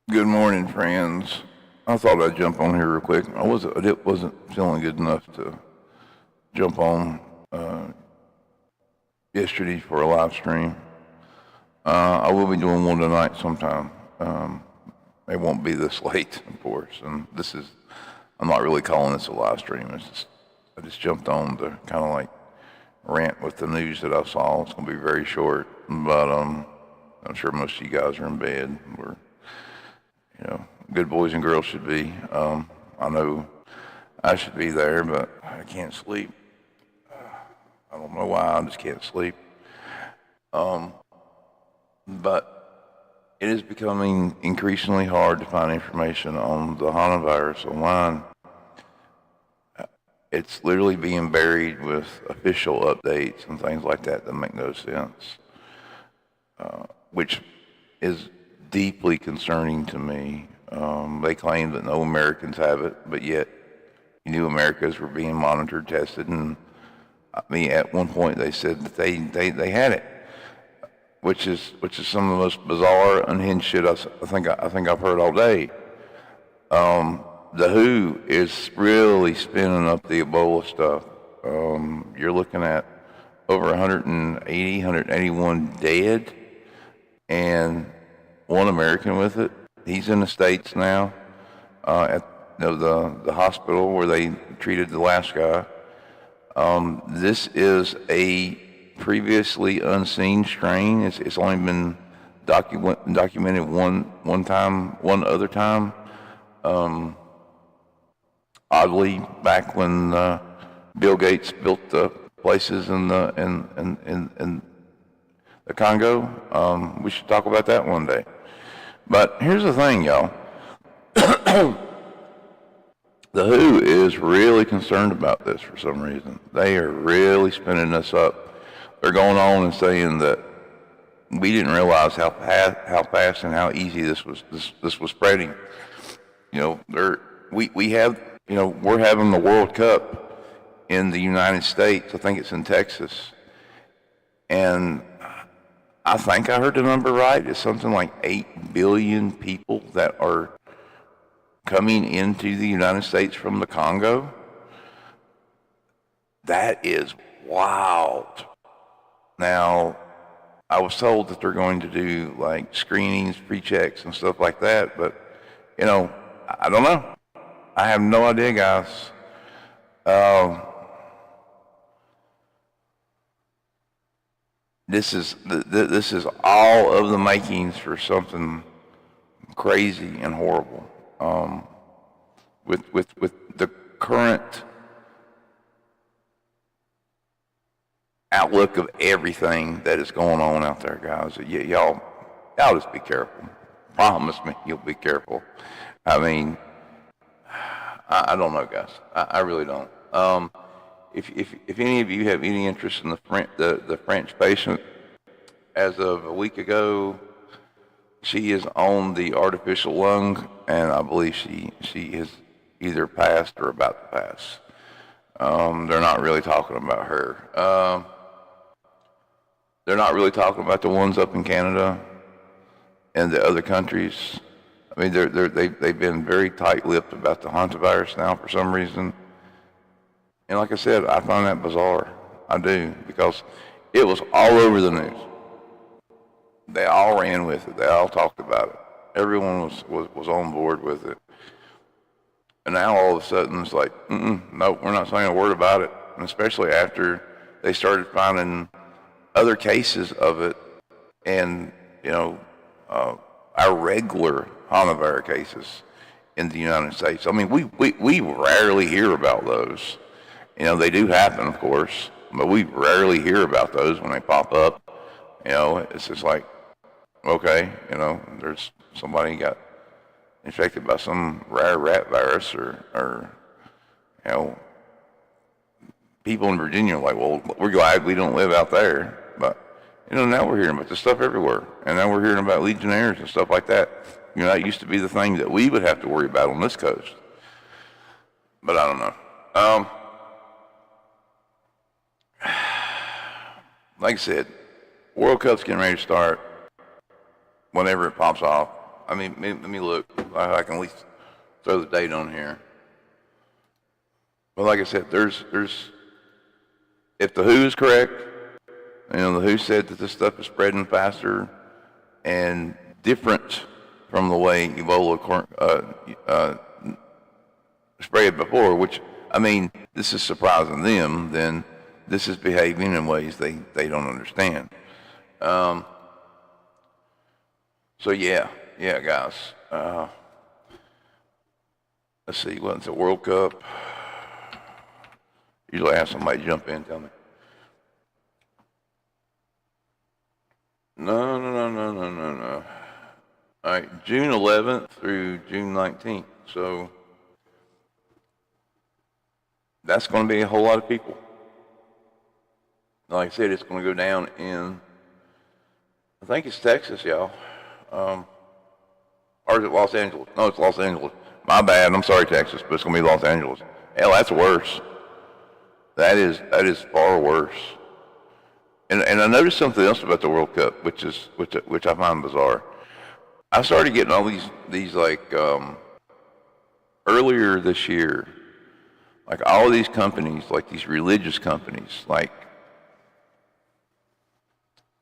Good morning, friends. I thought I'd jump on here real quick. I wasn't feeling good enough to jump on yesterday for a live stream. I will be doing one tonight sometime. It won't be this late, of course. And I'm not really calling this a live stream. I just jumped on to kind of like rant with the news that I saw. It's going to be very short, but I'm sure most of you guys are in bed. Good boys and girls should be. I know I should be there, but I can't sleep. I don't know why, I just can't sleep. But it is becoming increasingly hard to find information on the hantavirus online. It's literally being buried with official updates and things like that make no sense, which is deeply concerning to me. They claim that no Americans have it, but yet you knew Americans were being monitored, tested, and at one point they said that they had it, which is some of the most bizarre, unhinged shit I think I've heard all day. The WHO is really spinning up the Ebola stuff. You're looking at over 181 dead, and one American with it. He's in the States now, at the hospital where they treated the last guy. This is a previously unseen strain. It's only been documented one other time. Oddly, back when Bill Gates built the places in the Congo. We should talk about that one day. But here's the thing, y'all. The WHO is really concerned about this for some reason. They are really spinning this up. They're going on and saying that we didn't realize how fast and how easy this was spreading. We have, we're having the World Cup in the United States. I think it's in Texas, and I think I heard the number right. It's something like 8 billion people that are coming into the United States from the Congo. That is wild. Now, I was told that they're going to do like screenings, pre-checks, and stuff like that, but I don't know. I have no idea, guys. This is all of the makings for something crazy and horrible. With the current outlook of everything that is going on out there, guys, y'all just be careful. Promise me you'll be careful. I mean, I don't know, guys. I really don't. If any of you have any interest in the French patient, as of a week ago, she is on the artificial lung, and I believe she is either passed or about to pass. They're not really talking about her. They're not really talking about the ones up in Canada and the other countries. I mean, they've been very tight-lipped about the hantavirus now for some reason. And like I said, I find that bizarre. I do, because it was all over the news. They all ran with it. They all talked about it. Everyone was on board with it. And now all of a sudden it's like, nope, we're not saying a word about it. And especially after they started finding other cases of it, and our regular hantavirus cases in the United States. I mean, we rarely hear about those. They do happen, of course, but we rarely hear about those when they pop up. It's just like, okay, there's somebody got infected by some rare rat virus, or people in Virginia are like, well, we're glad we don't live out there. But, now we're hearing about this stuff everywhere. And now we're hearing about legionnaires and stuff like that. That used to be the thing that we would have to worry about on this coast. But I don't know. Like I said, World Cup's getting ready to start whenever it pops off. I mean, let me look. I can at least throw the date on here. But like I said, there's if the WHO is correct, the WHO said that this stuff is spreading faster and different from the way Ebola spread before, which, I mean, this is surprising them, then this is behaving in ways they don't understand. So yeah, guys. Let's see, what's the World Cup? Usually I have somebody jump in and tell me. No. All right, June 11th through June 19th. So that's going to be a whole lot of people. Like I said, it's going to go down in, I think it's Texas, y'all. Or is it Los Angeles? No, it's Los Angeles. My bad. I'm sorry, Texas, but it's going to be Los Angeles. Hell, that's worse. That is far worse. And I noticed something else about the World Cup, which I find bizarre. I started getting all these like earlier this year, like all these companies, like these religious companies, like,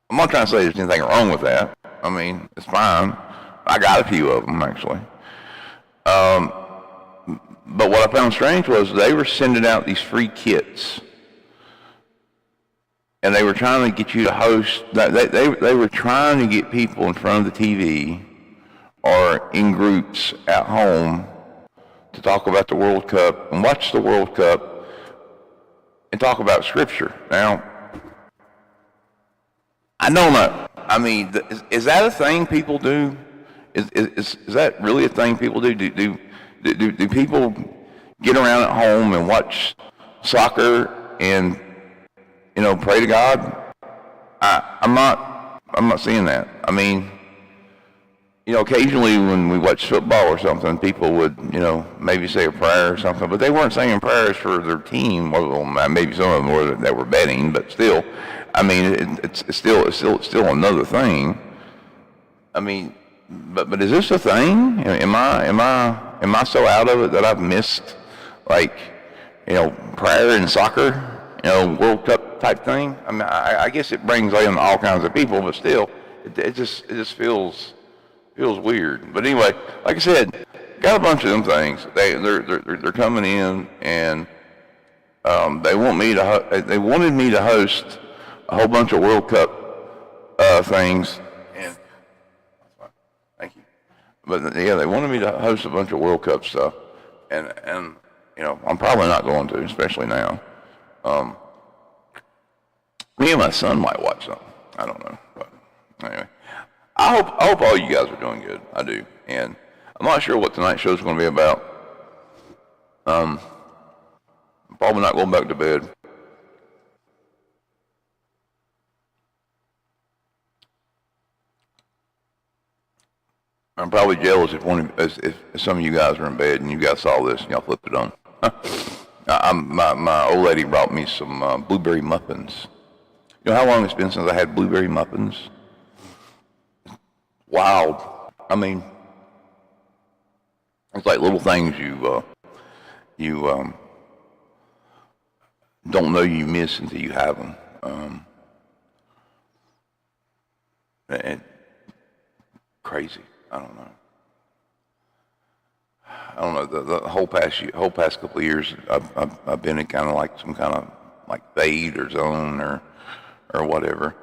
I'm not trying to say there's anything wrong with that. I mean, it's fine. I got a few of them, actually. But what I found strange was they were sending out these free kits. And they were trying to get you to host, they were trying to get people in front of the TV or in groups at home to talk about the World Cup and watch the World Cup and talk about Scripture. Now, I don't know. I mean, is that a thing people do? Is that really a thing people do? Do people get around at home and watch soccer and pray to God? I'm not seeing that. I mean, occasionally when we watch football or something, people would maybe say a prayer or something, but they weren't saying prayers for their team. Well, maybe some of them were that were betting, but still. I mean, it's still another thing. I mean, but is this a thing? Am I so out of it that I've missed prayer and soccer, World Cup type thing? I mean, I guess it brings in all kinds of people, but still, it just feels weird. But anyway, like I said, got a bunch of them things. They're coming in, and they wanted me to host a whole bunch of World Cup things, and thank you. But yeah, they wanted me to host a bunch of World Cup stuff, and I'm probably not going to, especially now. Me and my son might watch something. I don't know, but anyway, I hope all you guys are doing good. I do, and I'm not sure what tonight's show is going to be about. I'm probably not going back to bed. I'm probably jealous if some of you guys are in bed and you guys saw this and y'all flipped it on. My old lady brought me some blueberry muffins. You know how long it's been since I had blueberry muffins? Wild. I mean, it's like little things you don't know you miss until you have them. And crazy. I don't know. The whole past couple of years, I've been in kind of like some kind of like fade or zone or whatever.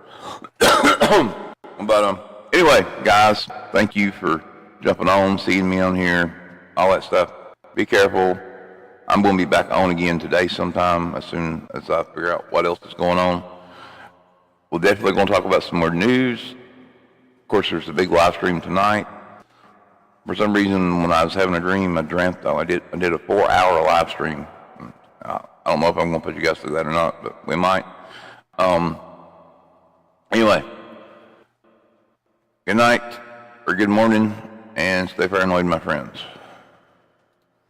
But anyway, guys, thank you for jumping on, seeing me on here, all that stuff. Be careful. I'm going to be back on again today sometime as soon as I figure out what else is going on. We're definitely going to talk about some more news. Of course, there's a big live stream tonight. For some reason, when I was having a dream, I dreamt I did a 4-hour live stream. I don't know if I'm going to put you guys through that or not, but we might. Anyway, good night or good morning, and stay paranoid, my friends.